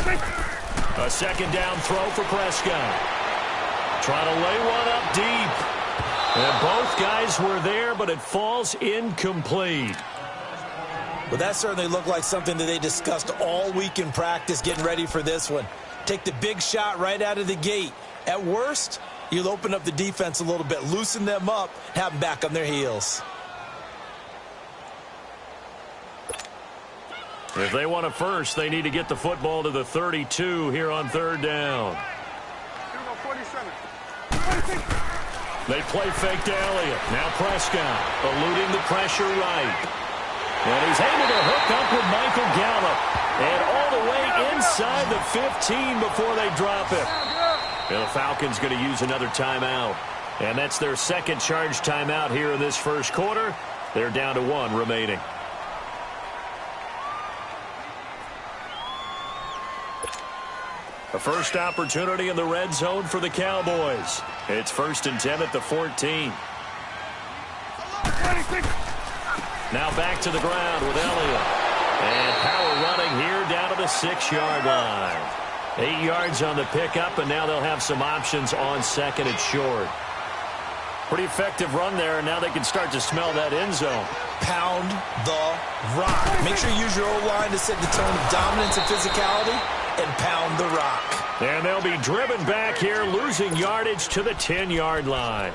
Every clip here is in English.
A second down throw for Prescott. Trying to lay one up deep. And both guys were there, but it falls incomplete. Well, that certainly looked like something that they discussed all week in practice getting ready for this one. Take the big shot right out of the gate. At worst, you'll open up the defense a little bit, loosen them up, have them back on their heels. If they want a first, they need to get the football to the 32 here on third down. They play fake to Elliott. Now Prescott eluding the pressure right. And he's able to hook up with Michael Gallup. And all the way inside the 15 before they drop it. And the Falcons going to use another timeout. And that's their second charge timeout here in this first quarter. They're down to one remaining. A first opportunity in the red zone for the Cowboys. It's 1st and 10 at the 14. Now back to the ground with Elliott. And power running here down to the 6-yard line. 8 yards on the pickup, and now they'll have some options on second and short. Pretty effective run there, and now they can start to smell that end zone. Pound the rock. Make sure you use your O-line to set the tone of dominance and physicality, and pound the rock. And they'll be driven back here, losing yardage to the 10-yard line.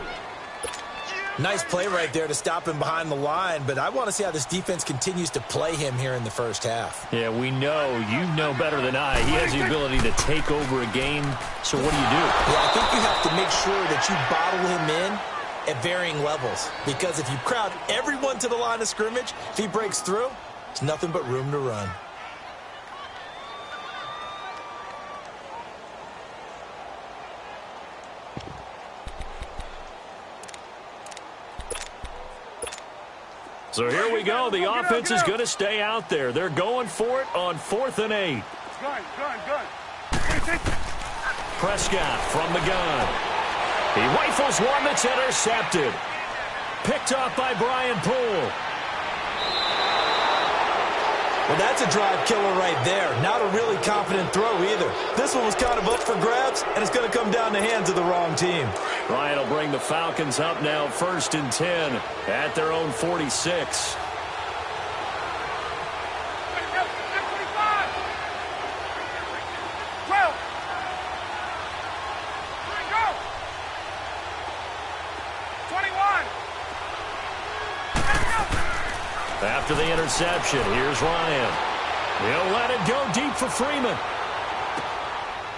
Nice play right there to stop him behind the line, but I want to see how this defense continues to play him here in the first half. Yeah, we know. You know better than I. He has the ability to take over a game, so what do you do? Yeah, I think you have to make sure that you bottle him in at varying levels, because if you crowd everyone to the line of scrimmage, if he breaks through, it's nothing but room to run. So here we go. The offense is going to stay out there. They're going for it on 4th and 8. Prescott from the gun. He rifles one that's intercepted. Picked off by Brian Poole. Well, that's a drive killer right there. Not a really confident throw either. This one was kind of up for grabs, and it's going to come down the hands of the wrong team. Ryan will bring the Falcons up now 1st and 10 at their own 46. After the interception, here's Ryan. He'll let it go deep for Freeman.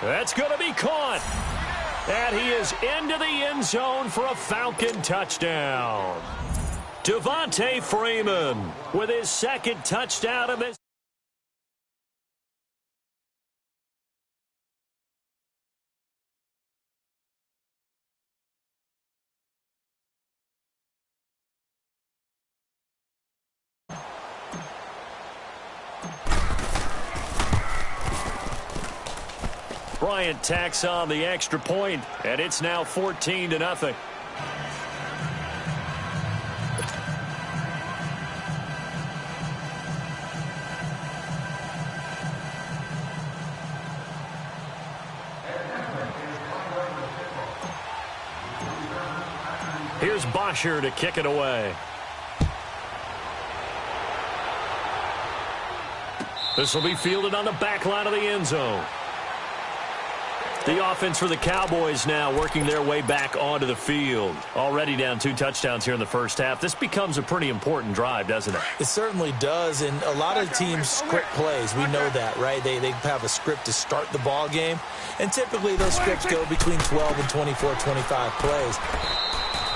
That's going to be caught. And he is into the end zone for a Falcon touchdown. Devontae Freeman with his second touchdown of this. Bryant tacks on the extra point, and it's now 14-0. Here's Bosher to kick it away. This will be fielded on the back line of the end zone. The offense for the Cowboys now working their way back onto the field. Already down 2 touchdowns here in the first half. This becomes a pretty important drive, doesn't it? It certainly does, and a lot of teams script plays. We know that, right? They have a script to start the ball game, and typically those scripts go between 12 and 24, 25 plays.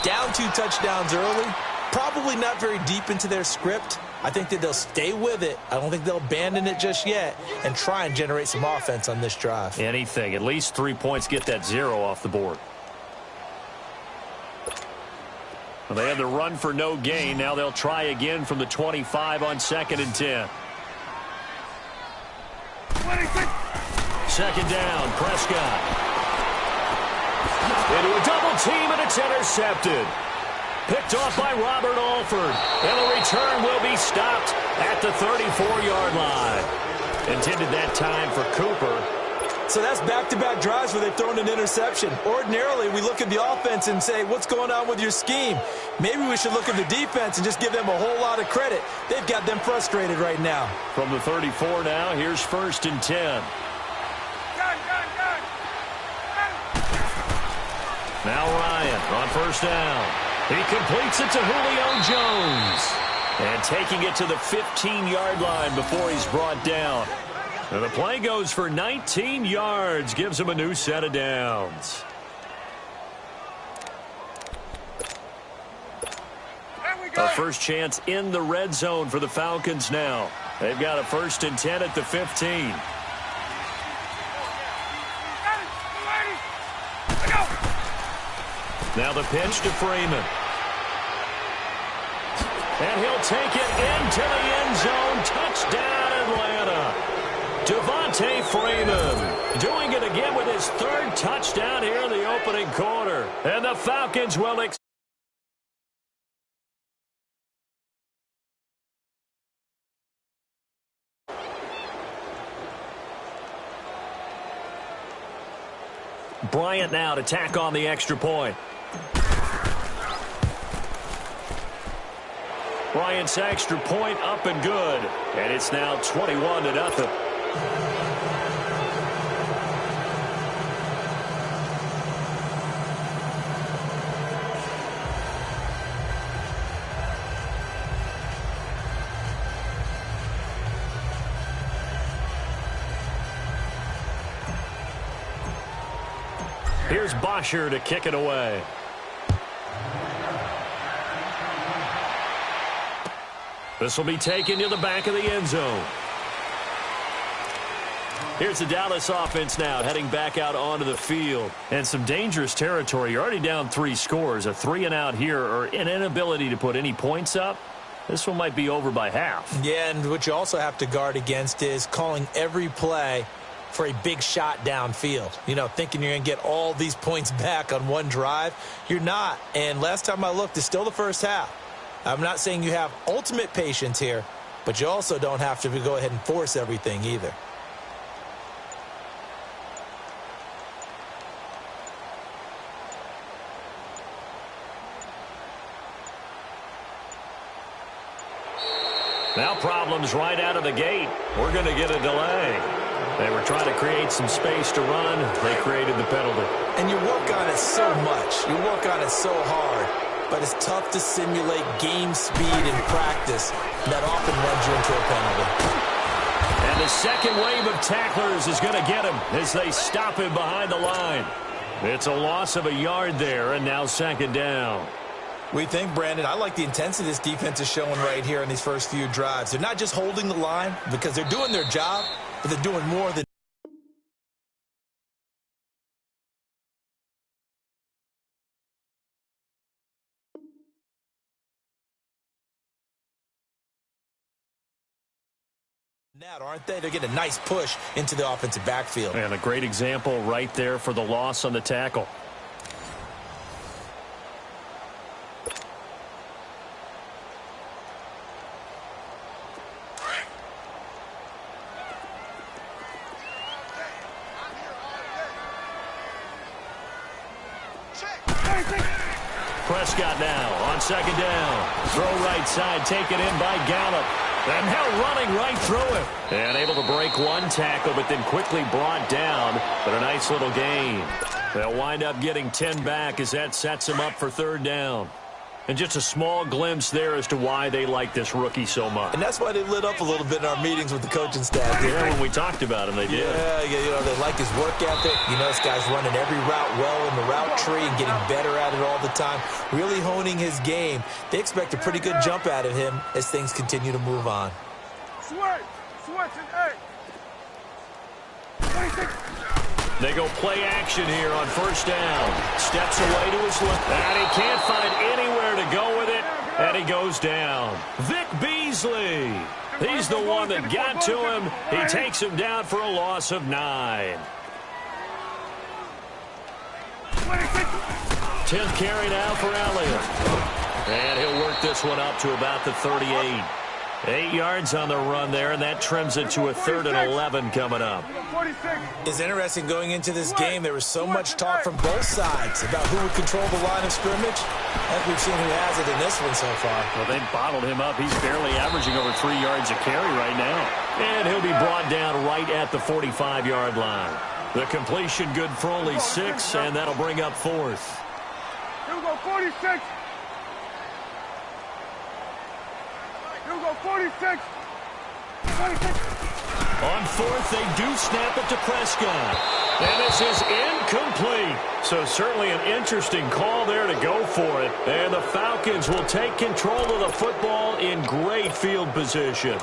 Down 2 touchdowns early, probably not very deep into their script. I think that they'll stay with it. I don't think they'll abandon it just yet and try and generate some offense on this drive. Anything. At least 3 points, get that 0 off the board. Well, they had the run for no gain. Now they'll try again from the 25 on 2nd and 10. Second down, Prescott. Into a double team, and it's intercepted. Picked off by Robert Alford. And the return will be stopped at the 34-yard line. Intended that time for Cooper. So that's back-to-back drives where they've thrown an interception. Ordinarily, we look at the offense and say, what's going on with your scheme? Maybe we should look at the defense and just give them a whole lot of credit. They've got them frustrated right now. From the 34 now, here's 1st and 10. Now Ryan on 1st down. He completes it to Julio Jones. And taking it to the 15-yard line before he's brought down. And the play goes for 19 yards, gives him a new set of downs. A first chance in the red zone for the Falcons now. They've got a 1st and 10 at the 15. Now the pitch to Freeman. And he'll take it into the end zone. Touchdown, Atlanta. Devontae Freeman doing it again with his 3rd touchdown here in the opening quarter. And the Falcons will Bryant now to tack on the extra point. Bryant's extra point up and good. And it's now 21-0. Here's Bosher to kick it away. This will be taken to the back of the end zone. Here's the Dallas offense now heading back out onto the field. And some dangerous territory. You're already down 3 scores. A 3-and-out here or an inability to put any points up. This one might be over by half. Yeah, and what you also have to guard against is calling every play for a big shot downfield. You know, thinking you're going to get all these points back on one drive. You're not. And last time I looked, it's still the first half. I'm not saying you have ultimate patience here, but you also don't have to go ahead and force everything either. Now problems right out of the gate. We're going to get a delay. They were trying to create some space to run. They created the penalty. And you work on it so much. You work on it so hard. But it's tough to simulate game speed in practice. That often runs you into a penalty. And the second wave of tacklers is going to get him as they stop him behind the line. It's a loss of a yard there, and now 2nd down. We think, Brandon, I like the intensity this defense is showing right here in these first few drives. They're not just holding the line because they're doing their job, but they're doing more than that, aren't they? They're getting a nice push into the offensive backfield. And a great example right there for the loss on the tackle. Prescott now on 2nd down. Throw right side, taken in by Gallup. And now running right through him. And able to break one tackle, but then quickly brought down. But a nice little gain. They'll wind up getting 10 back as that sets him up for 3rd down. And just a small glimpse there as to why they like this rookie so much. And that's why they lit up a little bit in our meetings with the coaching staff. Yeah, when we talked about him, they did. Yeah, you know, they like his work ethic. You know, this guy's running every route well in the route tree and getting better at it all the time. Really honing his game. They expect a pretty good jump out of him as things continue to move on. They go play action here on 1st down. Steps away to his left. And he can't find anywhere to go with it. And he goes down. Vic Beasley. He's the one that got to him. He takes him down for a loss of 9. 10th carry now for Elliott. And he'll work this one up to about the 38. 8 yards on the run there, and that trims it to a 3rd and 11 coming up. It's interesting going into this game. There was so much talk from both sides about who would control the line of scrimmage. As we've seen who has it in this one so far. Well, they bottled him up. He's barely averaging over 3 yards a carry right now. And he'll be brought down right at the 45-yard line. The completion good for only 6, and that'll bring up 4th. Here we go, 46. Here we go, 46. 46. On 4th, they do snap it to Prescott. And this is incomplete. So certainly an interesting call there to go for it. And the Falcons will take control of the football in great field position.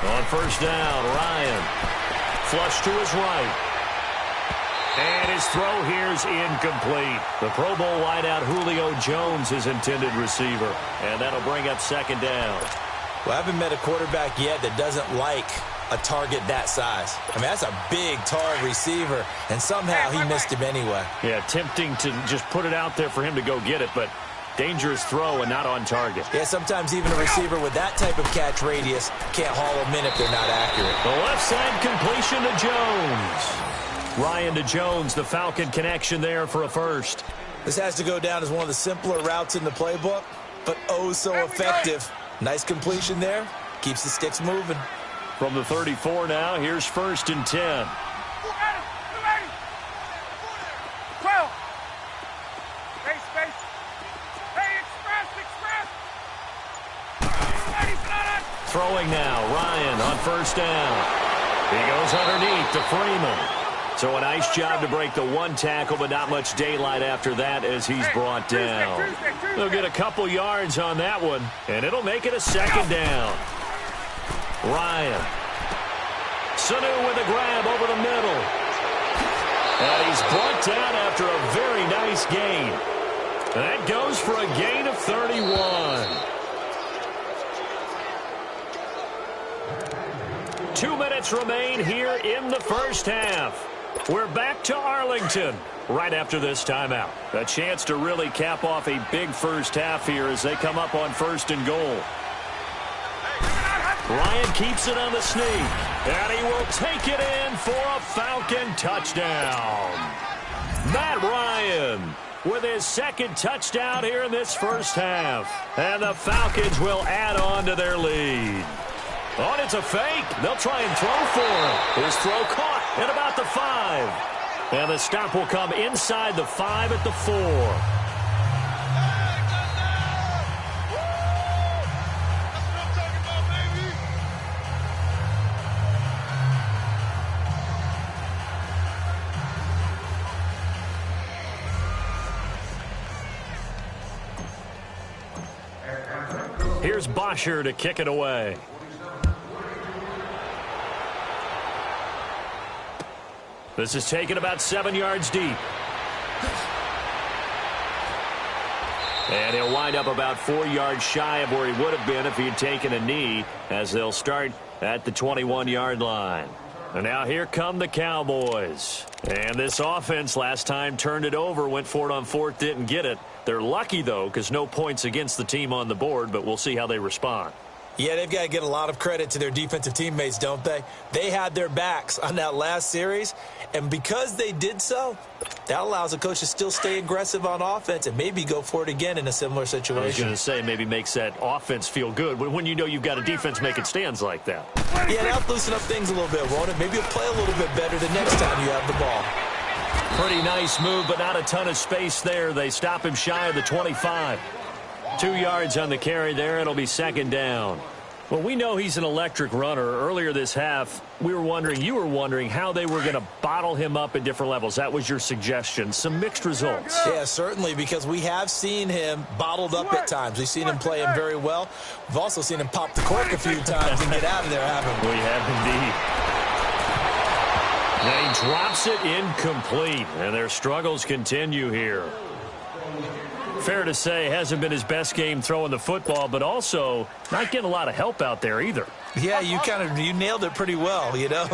On 1st down, Ryan. Flush to his right. And his throw here's incomplete. The Pro Bowl wideout Julio Jones is intended receiver. And that'll bring up 2nd down. Well, I haven't met a quarterback yet that doesn't like a target that size. I mean, that's a big, tall receiver, and somehow he missed him anyway. Yeah, tempting to just put it out there for him to go get it, but dangerous throw and not on target. Yeah, sometimes even a receiver with that type of catch radius can't haul them in if they're not accurate. The left side completion to Jones. Ryan to Jones, the Falcon connection there for a 1st. This has to go down as one of the simpler routes in the playbook, but oh so effective. Nice completion there. Keeps the sticks moving. From the 34 now, here's 1st and 10. 12. Space. Hey, express. Throwing now, Ryan on 1st down. He goes underneath to Freeman. So a nice job to break the 1 tackle, but not much daylight after that as he's brought down. They'll get a couple yards on that one, and it'll make it a 2nd down. Ryan. Sanu with a grab over the middle. And he's brought down after a very nice gain. That goes for a gain of 31. 2 minutes remain here in the 1st half. We're back to Arlington right after this timeout. A chance to really cap off a big 1st half here as they come up on 1st and goal. Ryan keeps it on the sneak, and he will take it in for a Falcon touchdown. Matt Ryan with his 2nd touchdown here in this 1st half. And the Falcons will add on to their lead. Oh, it's a fake. They'll try and throw for him. His throw caught at about the 5. And the stop will come inside the 5 at the 4. Here's Bosher to kick it away. This is taken about 7 yards deep. And he'll wind up about 4 yards shy of where he would have been if he had taken a knee, as they'll start at the 21-yard line. And now here come the Cowboys. And this offense last time turned it over, went for it on 4th, didn't get it. They're lucky, though, because no points against the team on the board, but we'll see how they respond. Yeah, they've got to get a lot of credit to their defensive teammates, don't they? They had their backs on that last series, and because they did so, that allows the coach to still stay aggressive on offense and maybe go for it again in a similar situation. I was going to say maybe makes that offense feel good when you know you've got a defense making stands like that. Yeah, that'll loosen up things a little bit, won't it? Maybe you'll play a little bit better the next time you have the ball. Pretty nice move, but not a ton of space there. They stop him shy of the 25. 2 yards on the carry there. It'll be 2nd down. Well, we know he's an electric runner. Earlier this half, you were wondering how they were going to bottle him up at different levels. That was your suggestion. Some mixed results. Yeah, certainly, because we have seen him bottled up at times. We've seen him play him very well. We've also seen him pop the cork a few times and get out of there, haven't we? We have indeed. Now he drops it incomplete, and their struggles continue here. Fair to say, hasn't been his best game throwing the football, but also not getting a lot of help out there either. Yeah, you nailed it pretty well, you know.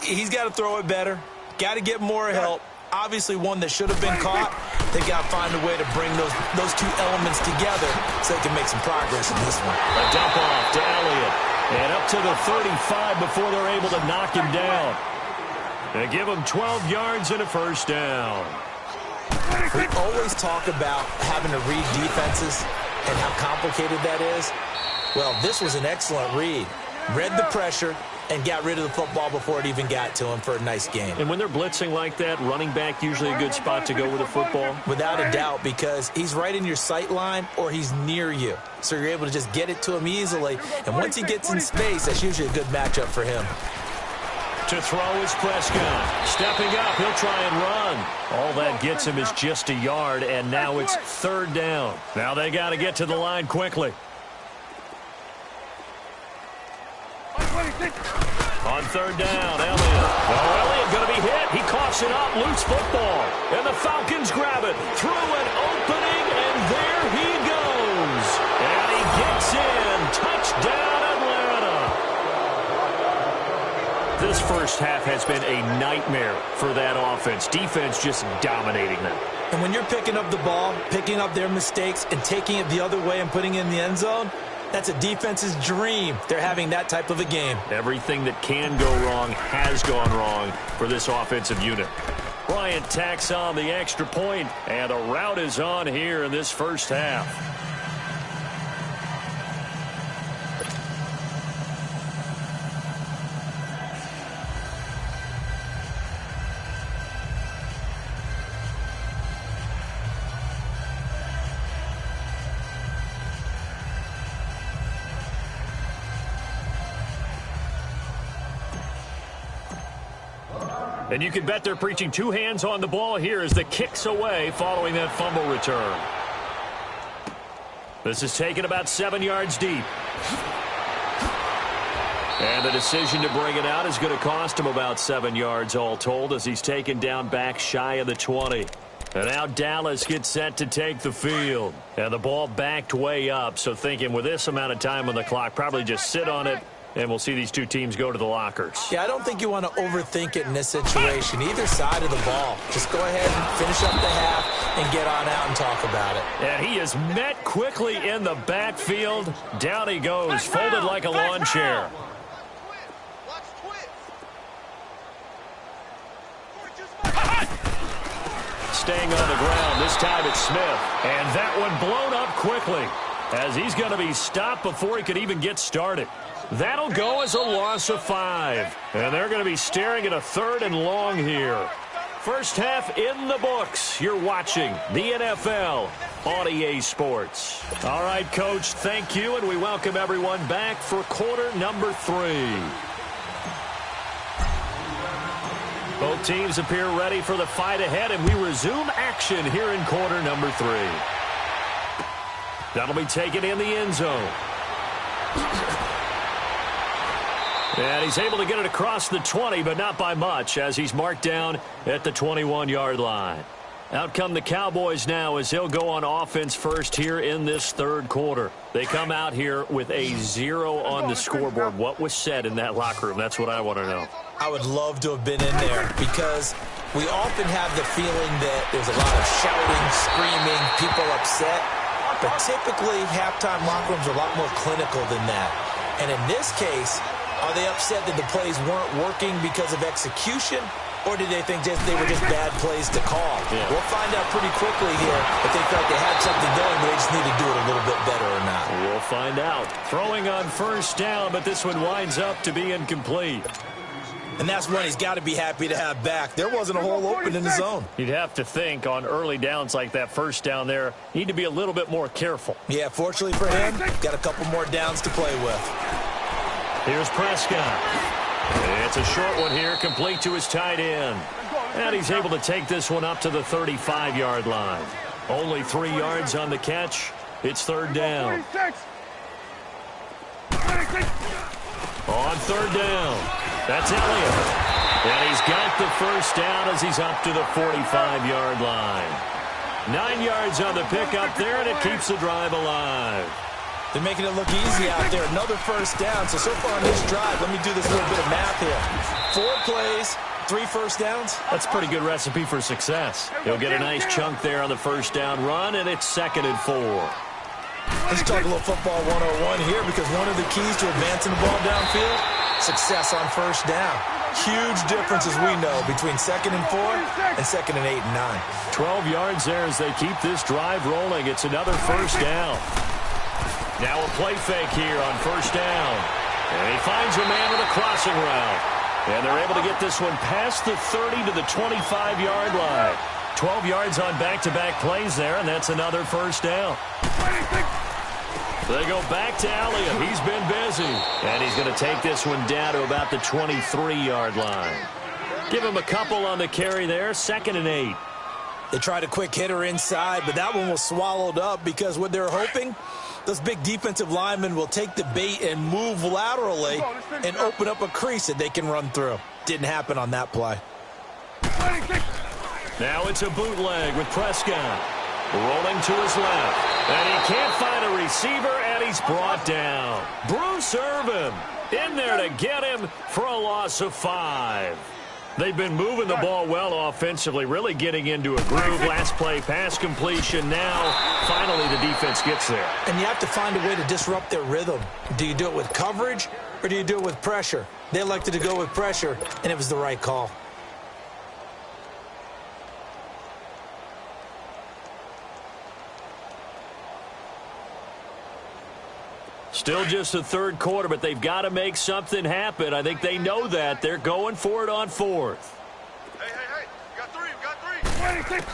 He's got to throw it better, got to get more help. Obviously one that should have been caught. They got to find a way to bring those two elements together so they can make some progress in this one. A dump off to Elliott. And up to the 35 before they're able to knock him down. They give him 12 yards and a first down. We always talk about having to read defenses and how complicated that is. Well, this was an excellent read. Read the pressure and got rid of the football before it even got to him for a nice game. And when they're blitzing like that, running back usually a good spot to go with the football? Without a doubt, because he's right in your sight line or he's near you. So you're able to just get it to him easily. And once he gets in space, that's usually a good matchup for him. To throw is Prescott. Stepping up, he'll try and run. All that gets him is just a yard, and now it's third down. Now they got to get to the line quickly. On third down, Elliott. Oh, Elliott going to be hit. He coughs it up, loose football. And the Falcons grab it. Through an opening, and there he goes. And he gets in. Touchdown, Atlanta. This first half has been a nightmare for that offense. Defense just dominating them. And when you're picking up the ball, picking up their mistakes, and taking it the other way and putting it in the end zone, that's a defense's dream. They're having that type of a game. Everything that can go wrong has gone wrong for this offensive unit. Bryant tacks on the extra point, and a rout is on here in this first half. And you can bet they're preaching two hands on the ball here as the kick's away following that fumble return. This is taken about 7 yards deep. And the decision to bring it out is going to cost him about 7 yards all told as he's taken down back shy of the 20. And now Dallas gets set to take the field. And the ball backed way up, so thinking with this amount of time on the clock, probably just sit on it. And we'll see these two teams go to the lockers. Yeah, I don't think you want to overthink it in this situation. Either side of the ball. Just go ahead and finish up the half and get on out and talk about it. And he is met quickly in the backfield. Down he goes, folded like a lawn chair. Staying on the ground, this time it's Smith. And that one blown up quickly as he's going to be stopped before he could even get started. That'll go as a loss of 5. And they're going to be staring at a 3rd and long here. First half in the books. You're watching the NFL on EA Sports. All right, Coach, thank you, and we welcome everyone back for quarter number 3. Both teams appear ready for the fight ahead, and we resume action here in quarter number 3. That'll be taken in the end zone. And he's able to get it across the 20, but not by much, as he's marked down at the 21-yard line. Out come the Cowboys now as he'll go on offense first here in this third quarter. They come out here with a 0 on the scoreboard. What was said in that locker room? That's what I want to know. I would love to have been in there because we often have the feeling that there's a lot of shouting, screaming, people upset. But typically, halftime locker rooms are a lot more clinical than that. And in this case, are they upset that the plays weren't working because of execution, or did they think they were just bad plays to call? Yeah. We'll find out pretty quickly here if they felt they had something going, but they just need to do it a little bit better or not. We'll find out. Throwing on first down, but this one winds up to be incomplete. And that's one he's got to be happy to have back. There wasn't a hole open in the zone. You'd have to think on early downs like that first down there, need to be a little bit more careful. Yeah, fortunately for him, got a couple more downs to play with. Here's Prescott. It's a short one here, complete to his tight end. And he's able to take this one up to the 35-yard line. Only 3 yards on the catch. It's third down. On third down, that's Elliott. And he's got the first down as he's up to the 45-yard line. 9 yards on the pickup there, and it keeps the drive alive. They're making it look easy out there. Another first down. So far on this drive, let me do this little bit of math here. 4 plays, 3 first downs. That's a pretty good recipe for success. He'll get a nice chunk there on the first down run, and it's 2nd and 4. Let's talk a little football 101 here, because one of the keys to advancing the ball downfield, success on first down. Huge difference, as we know, between 2nd and 4 and 2nd and 8 and 9. 12 yards there as they keep this drive rolling. It's another first down. Now a play fake here on first down. And he finds a man with a crossing route. And they're able to get this one past the 30 to the 25-yard line. 12 yards on back-to-back plays there, and that's another first down. They go back to Elliott. He's been busy. And he's going to take this one down to about the 23-yard line. Give him a couple on the carry there. 2nd and 8. They tried a quick hitter inside, but that one was swallowed up because what they're hoping, those big defensive linemen will take the bait and move laterally and open up a crease that they can run through. Didn't happen on that play. Now it's a bootleg with Prescott. Rolling to his left. And he can't find a receiver, and he's brought down. Bruce Irvin in there to get him for a loss of 5. They've been moving the ball well offensively, really getting into a groove. Last play, pass completion. Now, finally, the defense gets there. And you have to find a way to disrupt their rhythm. Do you do it with coverage, or do you do it with pressure? They elected to go with pressure, and it was the right call. Still just the 3rd quarter, but they've got to make something happen. I think they know that. They're going for it on 4th. Hey, you got 3, you got 3. 26.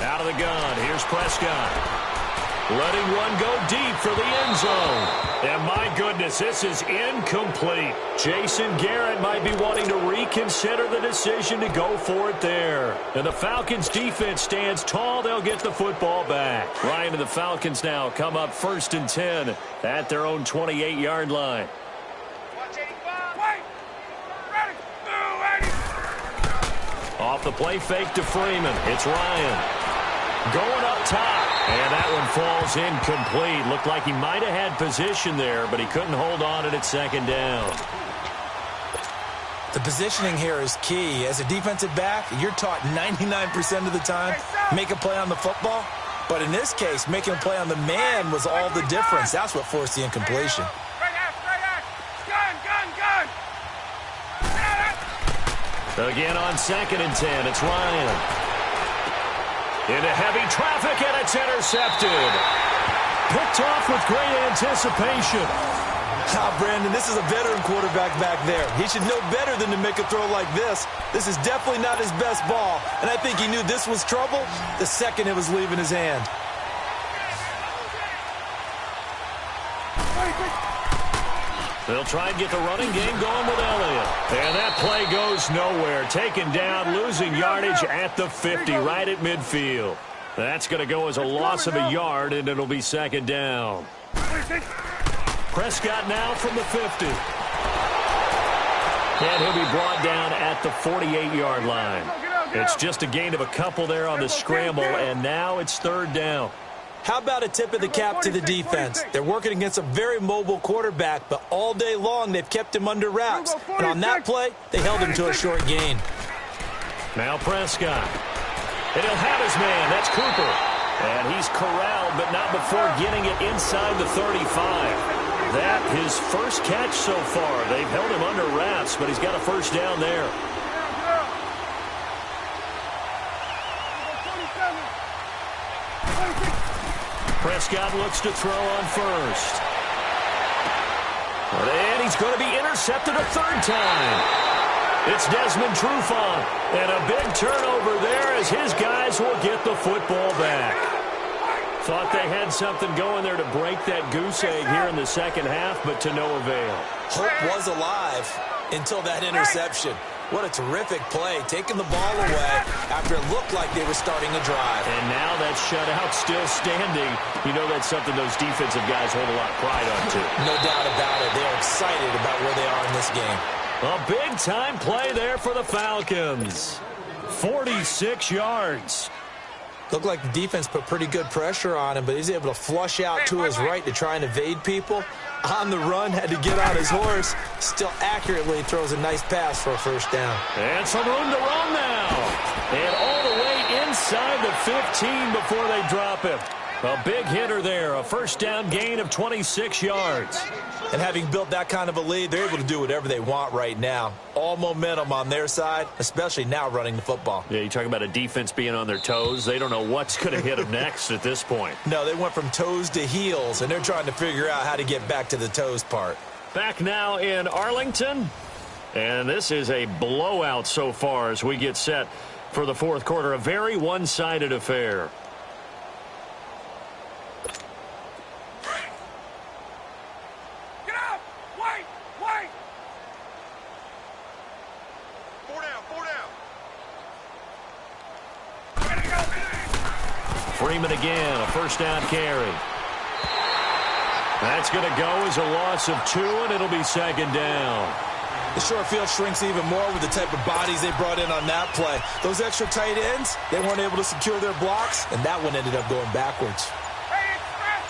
Out of the gun, here's Prescott. Letting one go deep for the end zone. And my goodness, this is incomplete. Jason Garrett might be wanting to reconsider the decision to go for it there. And the Falcons defense stands tall. They'll get the football back. Ryan and the Falcons now come up 1st and 10 at their own 28-yard line. Watch 85. Wait. Ready. Move, 80. Off the play fake to Freeman. It's Ryan. Going up top. And that one falls incomplete. Looked like he might have had position there, but he couldn't hold on to it at 2nd down. The positioning here is key. As a defensive back, you're taught 99% of the time, make a play on the football. But in this case, making a play on the man was all the difference. That's what forced the incompletion. Again on 2nd and 10, it's Ryan. Into heavy traffic, and it's intercepted. Picked off with great anticipation. Brandon, this is a veteran quarterback back there. He should know better than to make a throw like this. This is definitely not his best ball, and I think he knew this was trouble the second it was leaving his hand. They'll try and get the running game going with Elliott. And that play goes nowhere. Taken down, losing yardage at the 50, right at midfield. That's going to go as a loss of a yard, and it'll be 2nd down. Prescott now from the 50. And he'll be brought down at the 48-yard line. It's just a gain of a couple there on the scramble, and now it's 3rd down. How about a tip of the cap to the defense? They're working against a very mobile quarterback, but all day long they've kept him under wraps. And on that play, they held him to a short gain. Now Prescott. And he'll have his man. That's Cooper. And he's corralled, but not before getting it inside the 35. That his first catch so far. They've held him under wraps, but he's got a first down there. Prescott looks to throw on first. And he's going to be intercepted a 3rd time. It's Desmond Trufant. And a big turnover there as his guys will get the football back. Thought they had something going there to break that goose egg here in the 2nd half, but to no avail. Hope was alive until that interception. What a terrific play, taking the ball away after it looked like they were starting a drive. And now that shutout still standing. You know that's something those defensive guys hold a lot of pride on, too. No doubt about it. They're excited about where they are in this game. A big-time play there for the Falcons. 46 yards. Looked like the defense put pretty good pressure on him, but he's able to flush out to his right to try and evade people. On the run, had to get on his horse. Still accurately throws a nice pass for a first down. And some room to run now. And all the way inside the 15 before they drop him. A big hitter there, a first down gain of 26 yards. And having built that kind of a lead, they're able to do whatever they want right now. All momentum on their side, especially now running the football. Yeah, you talk about a defense being on their toes. They don't know what's going to hit them next at this point. No, they went from toes to heels, and they're trying to figure out how to get back to the toes part. Back now in Arlington. And this is a blowout so far as we get set for the fourth quarter. A very one-sided affair. Freeman again, a first down carry. That's going to go as a loss of 2, and it'll be second down. The short field shrinks even more with the type of bodies they brought in on that play. Those extra tight ends, they weren't able to secure their blocks, and that one ended up going backwards. Hey, express!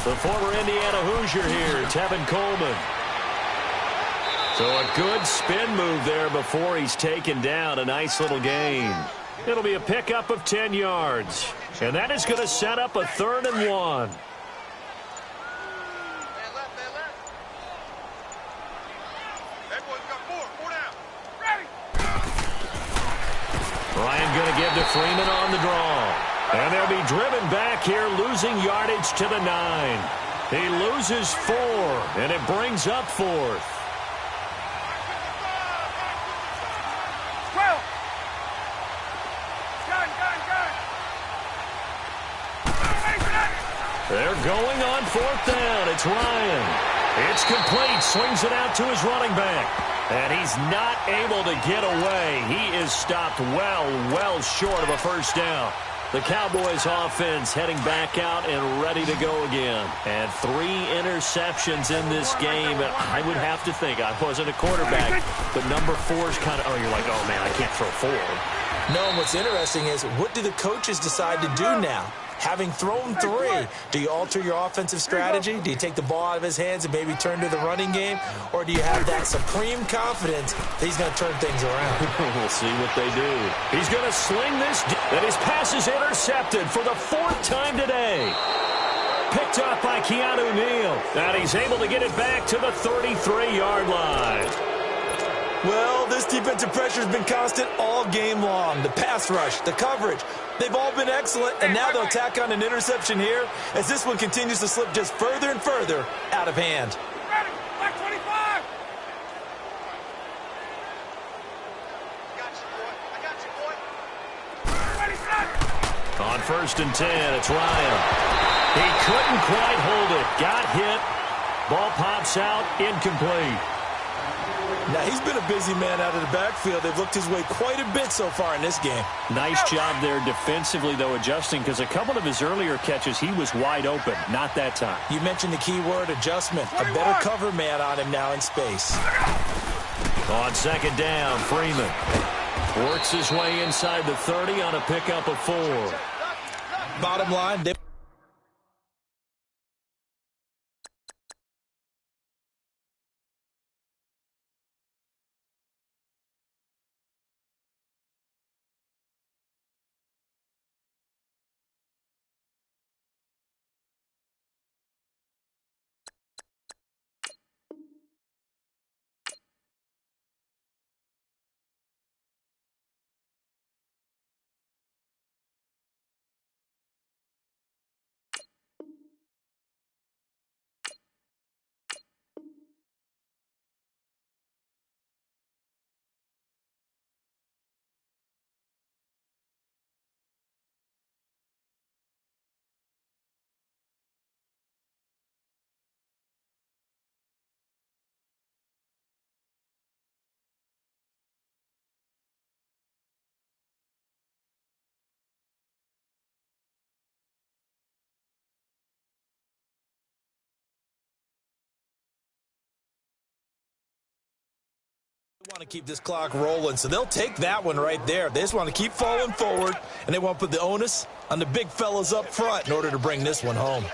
The former Indiana Hoosier here, Tevin Coleman. So a good spin move there before he's taken down. A nice little gain. It'll be a pickup of 10 yards. And that is going to set up a 3rd and 1. Ryan going to give to Freeman on the draw. And they'll be driven back here, losing yardage to the 9. He loses 4, and it brings up 4th. They're going on 4th down. It's Ryan. It's complete. Swings it out to his running back. And he's not able to get away. He is stopped well short of a first down. The Cowboys offense heading back out and ready to go again. And 3 interceptions in this game. And I would have to think, I wasn't a quarterback, but number 4 is kind of, you're like, oh, man, I can't throw 4. No, and what's interesting is, what do the coaches decide to do now? Having thrown 3, do you alter your offensive strategy? Do you take the ball out of his hands and maybe turn to the running game? Or do you have that supreme confidence that he's going to turn things around? We'll see what they do. He's going to sling this, and his pass is intercepted for the 4th time today. Picked up by Keanu Neal. And he's able to get it back to the 33-yard line. Well, this defensive pressure has been constant all game long. The pass rush, the coverage, they've all been excellent, and now they'll tack on an interception here as this one continues to slip just further and further out of hand. Ready, black 25! I got you, boy. Ready, set! On 1st and 10, it's Ryan. He couldn't quite hold it. Got hit. Ball pops out, incomplete. Now, he's been a busy man out of the backfield. They've looked his way quite a bit so far in this game. Nice job there defensively, though, adjusting, because a couple of his earlier catches, he was wide open. Not that time. You mentioned the key word, adjustment. A better cover man on him now in space. On 2nd down, Freeman works his way inside the 30 on a pickup of 4. Bottom line, they to keep this clock rolling, so they'll take that one right there. They just want to keep falling forward, and they want to put the onus on the big fellas up front in order to bring this one home.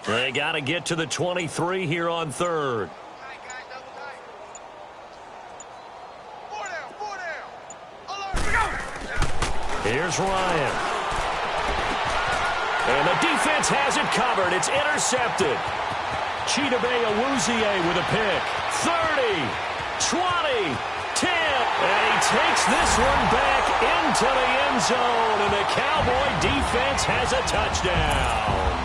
They got to get to the 23 here on third. Here's Ryan. And the defense has it covered. It's intercepted. Chidobe Awuzie with a pick. 30, 20, 10. And he takes this one back into the end zone. And the Cowboy defense has a touchdown.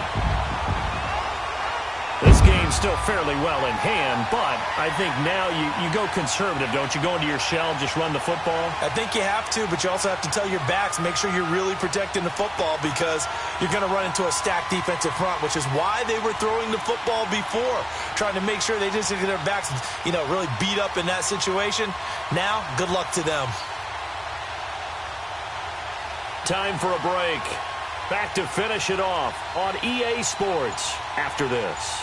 This game's still fairly well in hand, but I think now you go conservative, don't you? Go into your shell, just run the football? I think you have to, but you also have to tell your backs, make sure you're really protecting the football because you're going to run into a stacked defensive front, which is why they were throwing the football before, trying to make sure they just get their backs, really beat up in that situation. Now, good luck to them. Time for a break. Back to finish it off on EA Sports after this.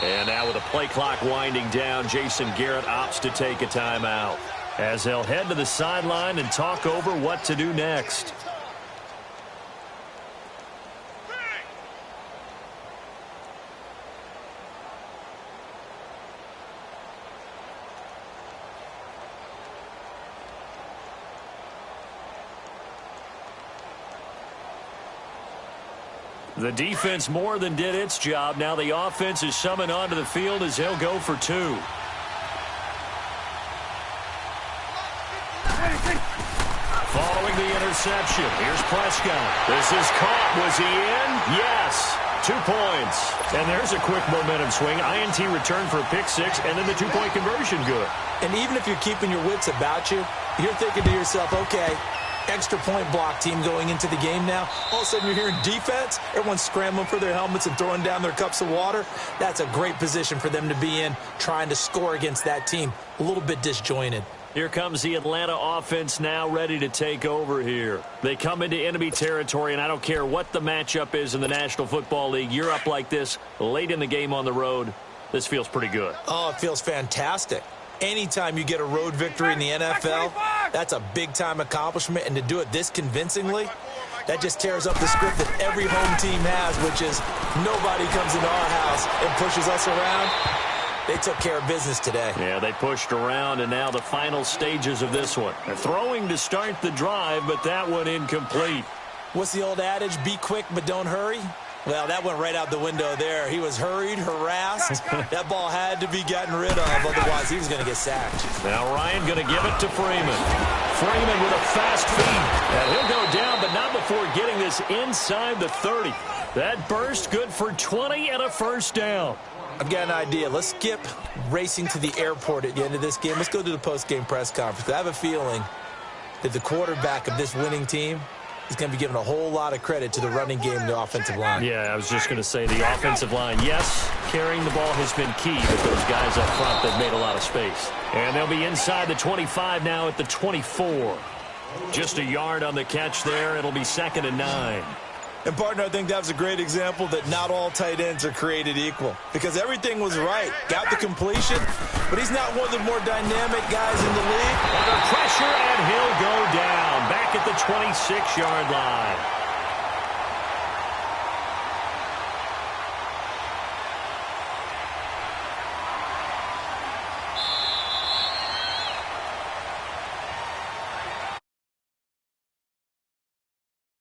And now with the play clock winding down, Jason Garrett opts to take a timeout as they'll head to the sideline and talk over what to do next. The defense more than did its job. Now the offense is summoned onto the field as they'll go for two. Following the interception, here's Prescott. This is caught. Was he in? Yes. 2 points. And there's a quick momentum swing. INT return for a pick six, and then the two-point conversion good. And even if you're keeping your wits about you, you're thinking to yourself, okay, extra point block team going into the game now. All of a sudden you're hearing defense. Everyone's scrambling for their helmets and throwing down their cups of water. That's a great position for them to be in, trying to score against that team. A little bit disjointed. Here comes the Atlanta offense now ready to take over here. They come into enemy territory, and I don't care what the matchup is in the National Football League. You're up like this late in the game on the road. This feels pretty good. Oh, it feels fantastic. Anytime you get a road victory in the NFL, that's a big-time accomplishment, and to do it this convincingly, that just tears up the script that every home team has, which is nobody comes into our house and pushes us around. They took care of business today. Yeah, they pushed around, and now the final stages of this one. They're throwing to start the drive, but that one incomplete. What's the old adage, be quick but don't hurry? Well, that went right out the window there. He was hurried, harassed. That ball had to be gotten rid of, otherwise he was going to get sacked. Now Ryan going to give it to Freeman. Freeman with a fast feed. And he'll go down, but not before getting this inside the 30. That burst good for 20 and a first down. I've got an idea. Let's skip racing to the airport at the end of this game. Let's go to the post-game press conference. I have a feeling that the quarterback of this winning team is going to be given a whole lot of credit to the running game and the offensive line. Yeah, I was just going to say the offensive line, yes, carrying the ball has been key, but those guys up front, they've made a lot of space. And they'll be inside the 25 now at the 24. Just a yard on the catch there. It'll be 2nd and 9. And, partner, I think that was a great example that not all tight ends are created equal because everything was right. Got the completion, but he's not one of the more dynamic guys in the league. Under pressure, and he'll go down back at the 26-yard line.